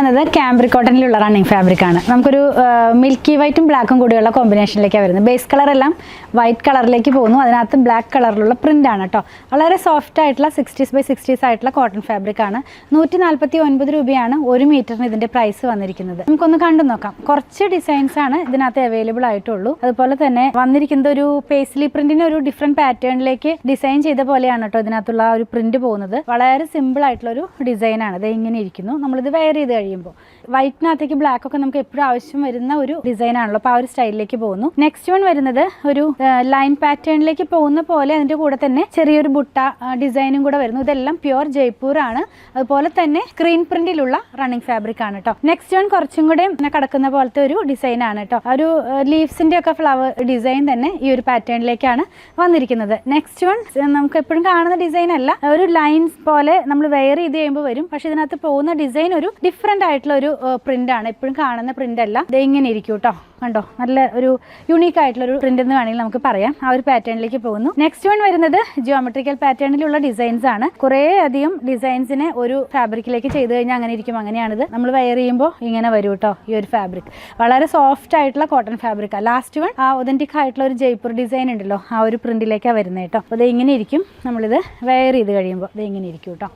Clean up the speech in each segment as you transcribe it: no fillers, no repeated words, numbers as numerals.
വന്നത് cambric കോട്ടണിലുള്ള running fabric ആണ്. നമുക്കൊരു മിൽക്കി വൈറ്റും ബ്ലാക്കും കൂടിയുള്ള കോമ്പിനേഷനിലേക്കാണ് വരുന്നത്. ബേസ് കളർ എല്ലാം വൈറ്റ് കളറിലേക്ക് പോകുന്നു. അതിനകത്ത് ബ്ലാക്ക് കളറിലുള്ള പ്രിന്റ് ആണ് കേട്ടോ. വളരെ സോഫ്റ്റ് ആയിട്ടുള്ള 60s by 60s ആയിട്ടുള്ള കോട്ടൺ ഫാബ്രിക് ആണ്. 149 രൂപയാണ് 1 മീറ്ററിന് ഇതിന്റെ പ്രൈസ് വന്നിരിക്കുന്നത്. നമുക്കൊന്ന് കണ്ടു നോക്കാം. കുറച്ച് ഡിസൈൻസ് ആണ് ഇതിനകത്ത് അവൈലബിൾ ആയിട്ടുള്ളൂ. അതുപോലെ തന്നെ വന്നിരിക്കുന്നത് ഒരു പേസ്ലി പ്രിന്റിന് ഒരു ഡിഫറെന്റ് പാറ്റേണിലേക്ക് ഡിസൈൻ ചെയ്ത പോലെയാണ് കേട്ടോ ഇതിനകത്തുള്ള ഒരു പ്രിന്റ് പോകുന്നത്. വളരെ സിമ്പിൾ ആയിട്ടുള്ള ഒരു ഡിസൈൻ ആണ്. ഇത് ഇങ്ങനെ ഇരിക്കുന്നു. നമ്മളിത് വെയർ ചെയ്ത് കഴിയുമ്പോൾ വൈറ്റിനകത്തേക്ക് ബ്ലാക്ക് ഒക്കെ നമുക്ക് എപ്പോഴും ആവശ്യം വരുന്ന ഒരു ഡിസൈൻ ആണല്ലോ. അപ്പോൾ ആ ഒരു സ്റ്റൈലിലേക്ക് പോകുന്നു. നെക്സ്റ്റ് വൺ വരുന്നത് ഒരു ലൈൻ പാറ്റേണിലേക്ക് പോകുന്ന പോലെ അതിന്റെ കൂടെ തന്നെ ചെറിയൊരു ബുട്ട ഡിസൈനും കൂടെ വരുന്നു. ഇതെല്ലാം പ്യുവർ ജയ്പൂർ ആണ്. അതുപോലെ തന്നെ സ്ക്രീൻ പ്രിന്റിലുള്ള റണ്ണിങ് ഫാബ്രിക് ആണ് കേട്ടോ. നെക്സ്റ്റ് വൺ കുറച്ചും കൂടെ കിടക്കുന്ന പോലത്തെ ഒരു ഡിസൈൻ ആണ് കേട്ടോ. ഒരു ലീവ്സിന്റെ ഒക്കെ ഫ്ലവർ ഡിസൈൻ തന്നെ ഈ ഒരു പാറ്റേണിലേക്കാണ് വന്നിരിക്കുന്നത്. നെക്സ്റ്റ് വൺ നമുക്ക് എപ്പോഴും കാണുന്ന ഡിസൈൻ അല്ല, ഒരു ലൈൻസ് പോലെ നമ്മൾ വെയർ ചെയ്ത് കഴിയുമ്പോൾ വരും. പക്ഷെ ഇതിനകത്ത് പോകുന്ന ഡിസൈൻ ഒരു ഡിഫറെന്റ് ആയിട്ടുള്ള ഒരു പ്രിന്റ് ആണ്. എപ്പോഴും കാണുന്ന പ്രിന്റ് അല്ല. ഇത് ഇങ്ങനെ ഇരിക്കും കേട്ടോ. കണ്ടോ, നല്ല ഒരു യുണീക്ക് ആയിട്ടുള്ള ഒരു പ്രിന്റ് എന്ന് വേണമെങ്കിൽ നമുക്ക് പറയാം. ആ ഒരു പാറ്റേണിലേക്ക് പോകുന്നു. നെക്സ്റ്റ് വൺ വരുന്നത് ജിയോമെട്രിക്കൽ പാറ്റേണിലുള്ള ഡിസൈൻസ് ആണ്. കുറേ അധികം ഡിസൈൻസിനെ ഒരു ഫാബ്രിക്കിലേക്ക് ചെയ്ത് കഴിഞ്ഞാൽ അങ്ങനെ ഇരിക്കും. അങ്ങനെയാണിത്. നമ്മൾ വെയർ ചെയ്യുമ്പോൾ ഇങ്ങനെ വരും കേട്ടോ. ഈ ഒരു ഫാബ്രിക് വളരെ സോഫ്റ്റ് ആയിട്ടുള്ള കോട്ടൺ ഫാബ്രിക്. ലാസ്റ്റ് വൺ ആ ഒതന്റിക് ആയിട്ടുള്ള ഒരു ജയ്പൂർ ഡിസൈൻ ഉണ്ടല്ലോ, ആ ഒരു പ്രിന്റിലേക്കാണ് വരുന്നത് കേട്ടോ. അപ്പോൾ ഇത് ഇങ്ങനെ ഇരിക്കും. നമ്മളിത് വെയർ ചെയ്ത് കഴിയുമ്പോൾ ഇത് ഇങ്ങനെ ഇരിക്കും കേട്ടോ.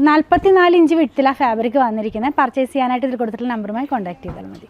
44 ഇഞ്ച് വിട്ടിലാണ് ഫാബ്രിക് വന്നിരിക്കുന്നത്. പർച്ചേസ് ചെയ്യാനായിട്ട് ഇതിൽ കൊടുത്തിട്ടുള്ള നമ്പറുമായി കോൺടാക്ട് ചെയ്താൽ മതി.